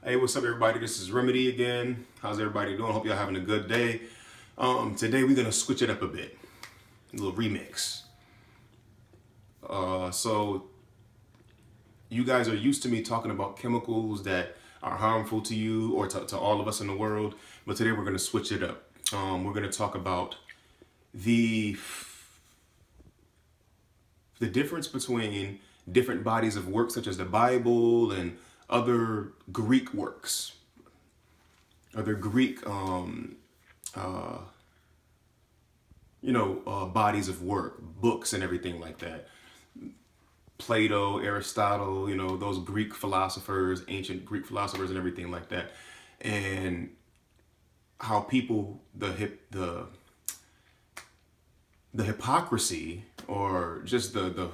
Hey, what's up, everybody? This is Remedy again. How's everybody doing? Hope y'all having a good day. Today we're gonna switch it up a bit, a little remix. So you guys are used to me talking about chemicals that are harmful to you or to all of us in the world, but today we're gonna switch it up. We're gonna talk about the the difference between different bodies of work, such as the Bible and other Greek works, other Greek bodies of work, books and everything like that. Plato, Aristotle, those Greek philosophers, ancient Greek philosophers and everything like that. And how people, the hypocrisy or just the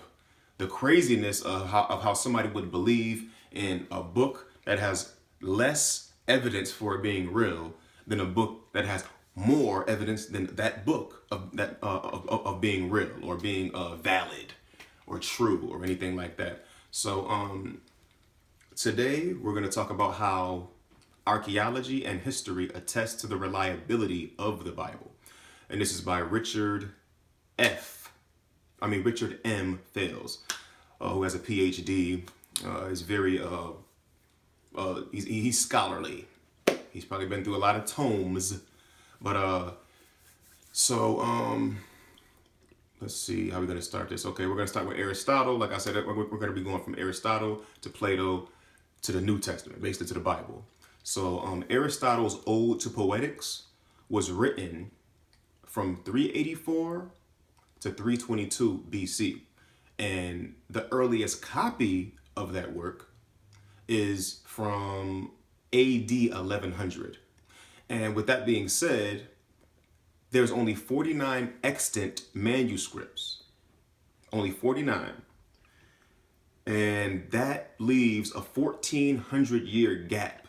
craziness of how somebody would believe in a book that has less evidence for it being real than a book that has more evidence than that book of being real or being valid or true or anything like that. So today we're going to talk about how archaeology and history attest to the reliability of the Bible. And this is by Richard M. Fales, who has a PhD. Is very he's scholarly. He's probably been through a lot of tomes, but let's see how we're gonna start this. Okay, we're gonna start with Aristotle. Like I said, we're gonna be going from Aristotle to Plato to the New Testament, basically to the Bible. So Aristotle's Ode to Poetics was written from 384 to 322 BC. And the earliest copy of that work is from AD 1100. And with that being said, there's only 49 extant manuscripts. Only 49. And that leaves a 1400-year gap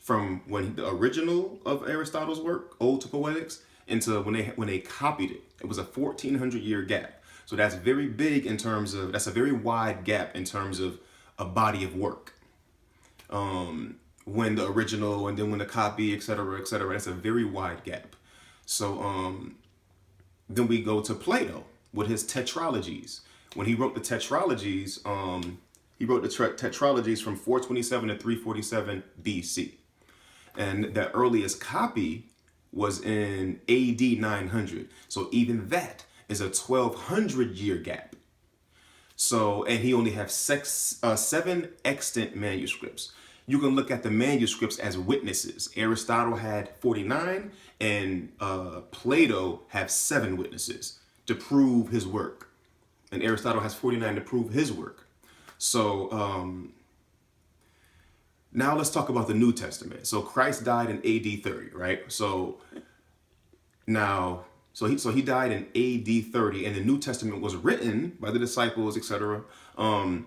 from when the original of Aristotle's work, Ode to Poetics, into when they copied it. It was a 1400-year gap. So that's very big in terms of, that's a very wide gap in terms of a body of work. When the original and then when the copy, et cetera, that's a very wide gap. So then we go to Plato with his tetralogies. When he wrote the tetralogies, he wrote the tetralogies from 427 to 347 BC. And the earliest copy was in AD 900. So even that is a 1200-year gap. So, and he only has 7 extant manuscripts. You can look at the manuscripts as witnesses. Aristotle had 49 and Plato have 7 witnesses to prove his work. And Aristotle has 49 to prove his work. So now let's talk about the New Testament. So Christ died in AD 30, right? So he died in AD 30, and the New Testament was written by the disciples, etc., from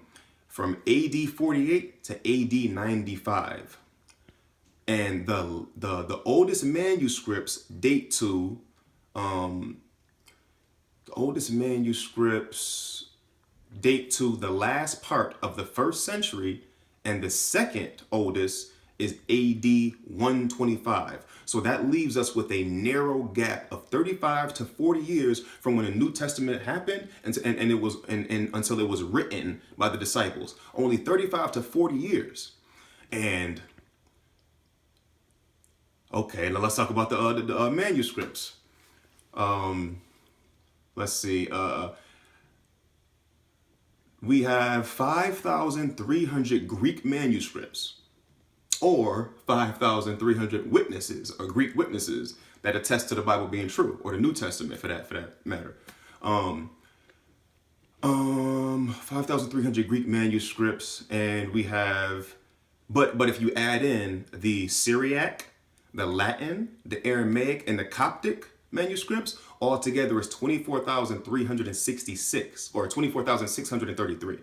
AD 48 to AD 95. And the oldest manuscripts date to the last part of the first century, and the second oldest is AD 125. So that leaves us with a narrow gap of 35 to 40 years from when the New Testament happened and until it was written by the disciples. Only 35 to 40 years. And okay, now let's talk about the manuscripts. Let's see. We have 5,300 Greek manuscripts, or 5,300 witnesses, or Greek witnesses that attest to the Bible being true, or the New Testament for that matter. 5,300 Greek manuscripts, and we have, but if you add in the Syriac, the Latin, the Aramaic, and the Coptic manuscripts, altogether is 24,366, or 24,633.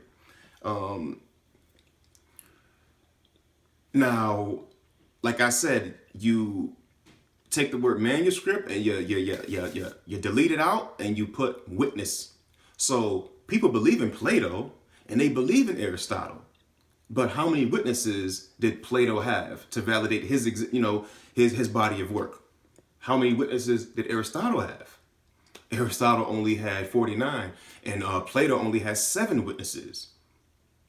Now, like I said, you take the word manuscript and you delete it out and you put witness. So people believe in Plato and they believe in Aristotle, But how many witnesses did Plato have to validate his body of work? How many witnesses did Aristotle have? Aristotle only had 49, and Plato only has 7 witnesses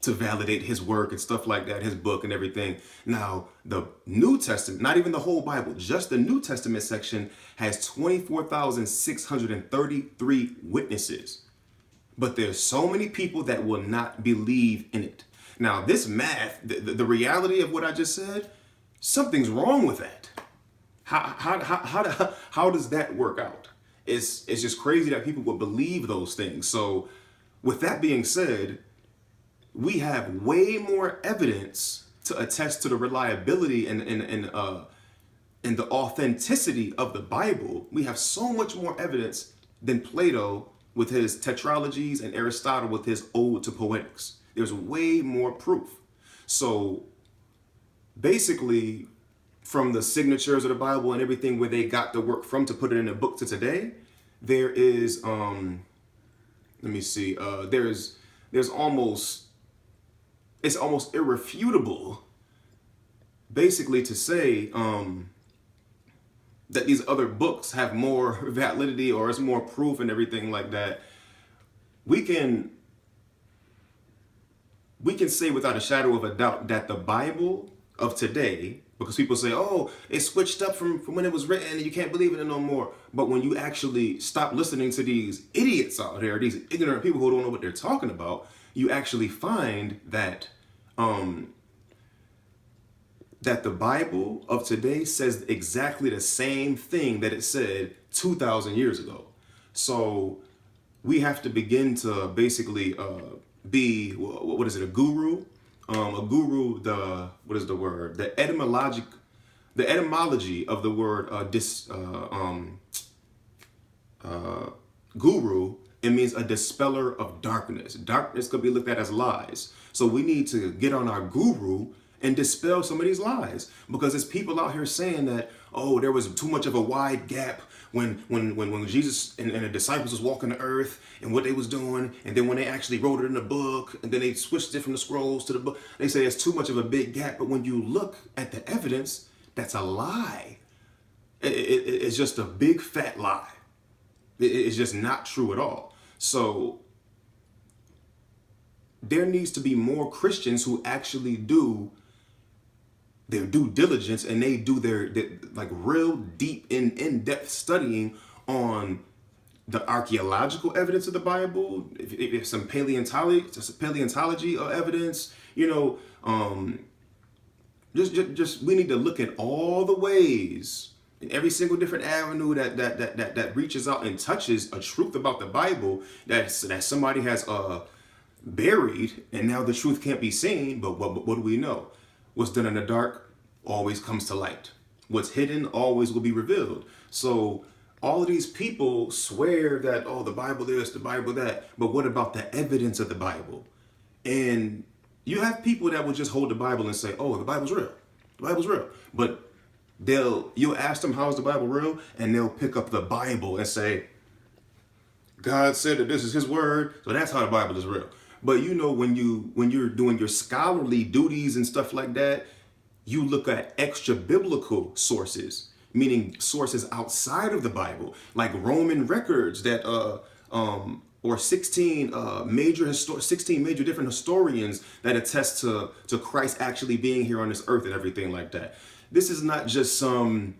to validate his work and stuff like that, his book and everything. Now, the New Testament, not even the whole Bible, just the New Testament section has 24,633 witnesses. But there's so many people that will not believe in it. Now, this math, the reality of what I just said, something's wrong with that. How does that work out? It's just crazy that people would believe those things. So with that being said, we have way more evidence to attest to the reliability and the authenticity of the Bible. We have so much more evidence than Plato with his tetralogies and Aristotle with his Ode to Poetics. There's way more proof. So basically, from the signatures of the Bible and everything where they got the work from to put it in a book to today, there is there's almost, it's almost irrefutable basically to say that these other books have more validity or it's more proof and everything like that. We can say without a shadow of a doubt that the Bible of today, because people say, oh, it switched up from when it was written and you can't believe it no more. But when you actually stop listening to these idiots out there, these ignorant people who don't know what they're talking about, you actually find that that the Bible of today says exactly the same thing that it said 2,000 years ago. So we have to begin to basically be, what is it, a guru? A guru, what is the word? The etymology of the word guru, it means a dispeller of darkness. Darkness could be looked at as lies. So we need to get on our guru and dispel some of these lies, because there's people out here saying that, oh, there was too much of a wide gap when Jesus and the disciples was walking the earth and what they was doing, and then when they actually wrote it in the book, and then they switched it from the scrolls to the book, they say it's too much of a big gap. But when you look at the evidence, that's a lie. It's just a big fat lie. It's just not true at all. So there needs to be more Christians who actually do their due diligence, and they do their like real deep in-depth studying on the archaeological evidence of the Bible, if some paleontology evidence, just we need to look at all the ways in every single different avenue that reaches out and touches a truth about the Bible that somebody has buried, and now the truth can't be seen. But what do we know? What's done in the dark always comes to light. What's hidden always will be revealed. So all of these people swear that, oh, the Bible this, the Bible that, but what about the evidence of the Bible? And you have people that will just hold the Bible and say, oh, the Bible's real. The Bible's real. But you'll ask them, how is the Bible real? And they'll pick up the Bible and say, God said that this is his word, so that's how the Bible is real. But when you're doing your scholarly duties and stuff like that, you look at extra biblical sources, meaning sources outside of the Bible, like Roman records that or 16 major different historians that attest to Christ actually being here on this earth and everything like that. This is not just some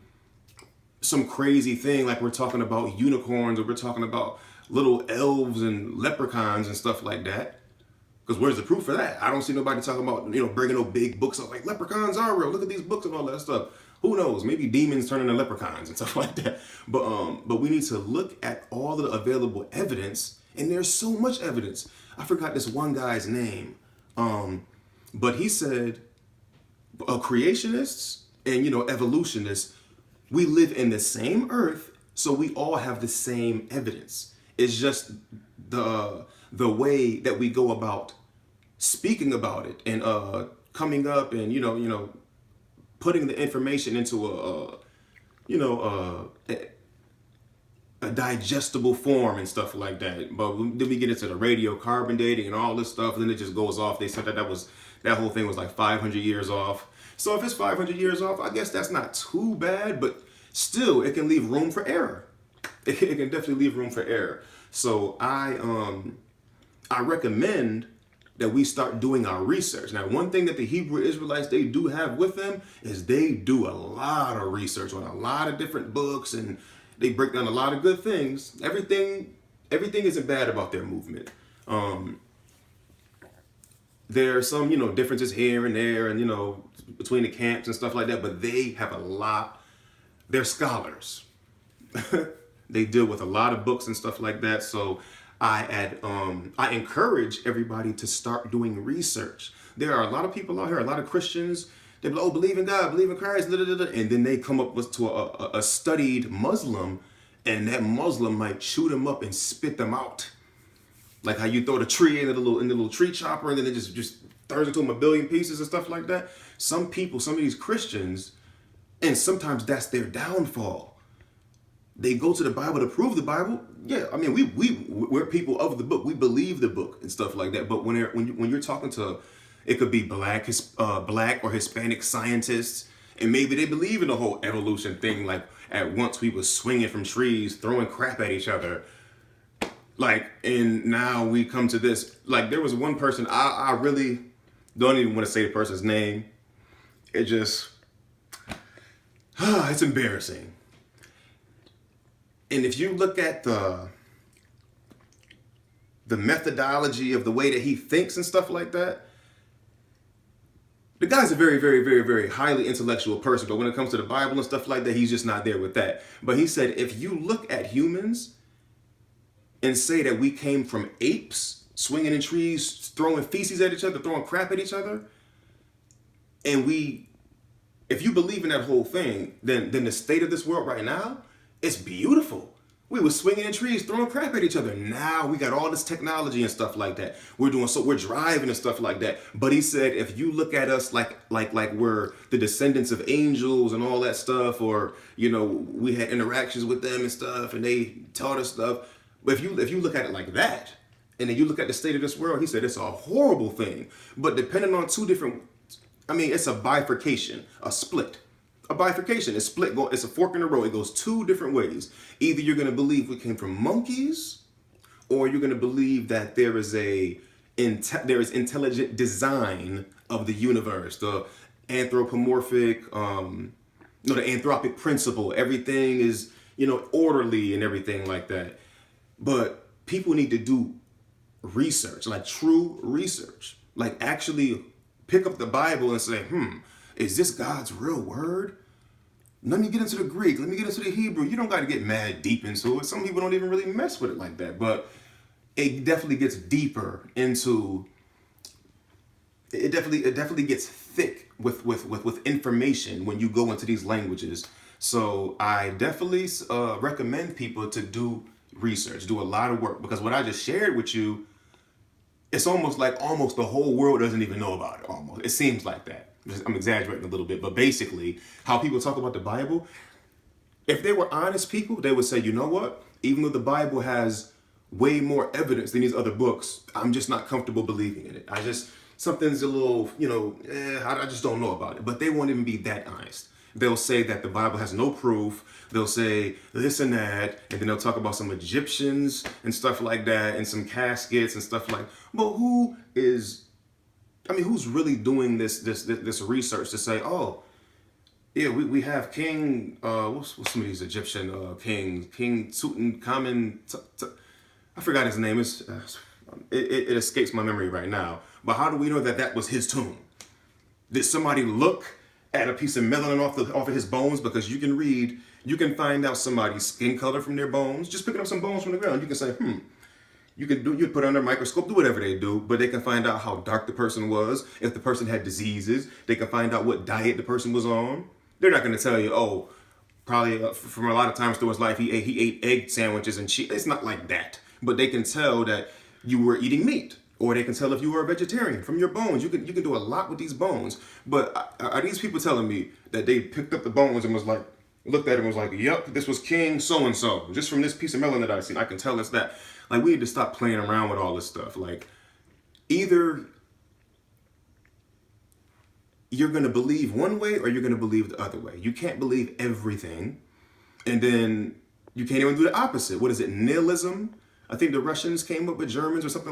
crazy thing like we're talking about unicorns, or we're talking about little elves and leprechauns and stuff like that. Because where's the proof for that? I don't see nobody talking about, bringing no big books up like leprechauns are real. Look at these books and all that stuff. Who knows? Maybe demons turn into leprechauns and stuff like that. But we need to look at all the available evidence, and there's so much evidence. I forgot this one guy's name, but he said, creationists and evolutionists, we live in the same earth, so we all have the same evidence. It's just the way that we go about speaking about it and coming up and putting the information into a digestible form and stuff like that. But then we get into the radiocarbon dating and all this stuff, and then it just goes off. They said that that whole thing was like 500 years off. So if it's 500 years off, I guess that's not too bad, but still, it can leave room for error. It can definitely leave room for error. So I recommend that we start doing our research. Now, one thing that the Hebrew Israelites, they do have with them is they do a lot of research on a lot of different books, and they break down a lot of good things. Everything isn't bad about their movement. There are some, differences here and there, and between the camps and stuff like that, but they have a lot. They're scholars. They deal with a lot of books and stuff like that. So I encourage everybody to start doing research. There are a lot of people out here, a lot of Christians. They be like, oh, believe in God, believe in Christ, and then they come up to a studied Muslim, and that Muslim might shoot them up and spit them out. Like how you throw the tree in the little tree chopper, and then it just turns into a billion pieces and stuff like that. Some people, some of these Christians, and sometimes that's their downfall. They go to the Bible to prove the Bible. Yeah, I mean, we're people of the book. We believe the book and stuff like that. But when you're talking to, it could be black or Hispanic scientists, and maybe they believe in the whole evolution thing. Like at once we were swinging from trees, throwing crap at each other. Like, and now we come to this. Like there was one person, I really don't even want to say the person's name. It just, it's embarrassing. And if you look at the methodology of the way that he thinks and stuff like that, the guy's a very, very, very, very highly intellectual person. But when it comes to the Bible and stuff like that, he's just not there with that. But he said, if you look at humans and say that we came from apes, swinging in trees, throwing feces at each other, throwing crap at each other, and if you believe in that whole thing, then the state of this world right now, it's beautiful. We were swinging in trees, throwing crap at each other. Now we got all this technology and stuff like that. We're driving and stuff like that. But he said, if you look at us like we're the descendants of angels and all that stuff, or we had interactions with them and stuff, and they taught us stuff. But if you look at it like that, and then you look at the state of this world, he said it's a horrible thing. But depending on it's a bifurcation, a split. A bifurcation is split. It's a fork in the road. It goes two different ways. Either you're going to believe we came from monkeys, or you're going to believe that there is intelligent design of the universe, the anthropomorphic, the anthropic principle. Everything is orderly and everything like that. But people need to do research, like true research, like actually pick up the Bible and say, is this God's real word? Let me get into the Greek. Let me get into the Hebrew. You don't got to get mad deep into it. Some people don't even really mess with it like that. But it definitely gets deeper into. It definitely gets thick with information when you go into these languages. So I definitely recommend people to do research, do a lot of work, because what I just shared with you, it's almost the whole world doesn't even know about it. Almost, it seems like that. I'm exaggerating a little bit, but basically how people talk about the Bible, if they were honest people, they would say, you know what? Even though the Bible has way more evidence than these other books, I'm just not comfortable believing in it. Something's a little, I just don't know about it. But they won't even be that honest. They'll say that the Bible has no proof. They'll say this and that, and then they'll talk about some Egyptians and stuff like that, and some caskets and stuff like. But who's really doing this research to say, oh, yeah, we have King, what's some of these Egyptian kings, King Tutankhamun, I forgot his name. It escapes my memory right now. But how do we know that was his tomb? Did somebody look at a piece of melanin off of his bones? Because you can find out somebody's skin color from their bones. Just picking up some bones from the ground, you can say, you put it under a microscope, do whatever they do, but they can find out how dark the person was. If the person had diseases, they can find out what diet the person was on. They're not going to tell you, oh, probably from a lot of times through his life, he ate egg sandwiches and cheese. It's not like that. But they can tell that you were eating meat, or they can tell if you were a vegetarian from your bones. You can do a lot with these bones. But are these people telling me that they picked up the bones and was like, looked at it and was like, yep, this was King so-and-so. Just from this piece of melanin that I seen, I can tell it's that. Like, we need to stop playing around with all this stuff. Like, either you're going to believe one way or you're going to believe the other way. You can't believe everything. And then you can't even do the opposite. What is it? Nihilism? I think the Russians came up with Germans or something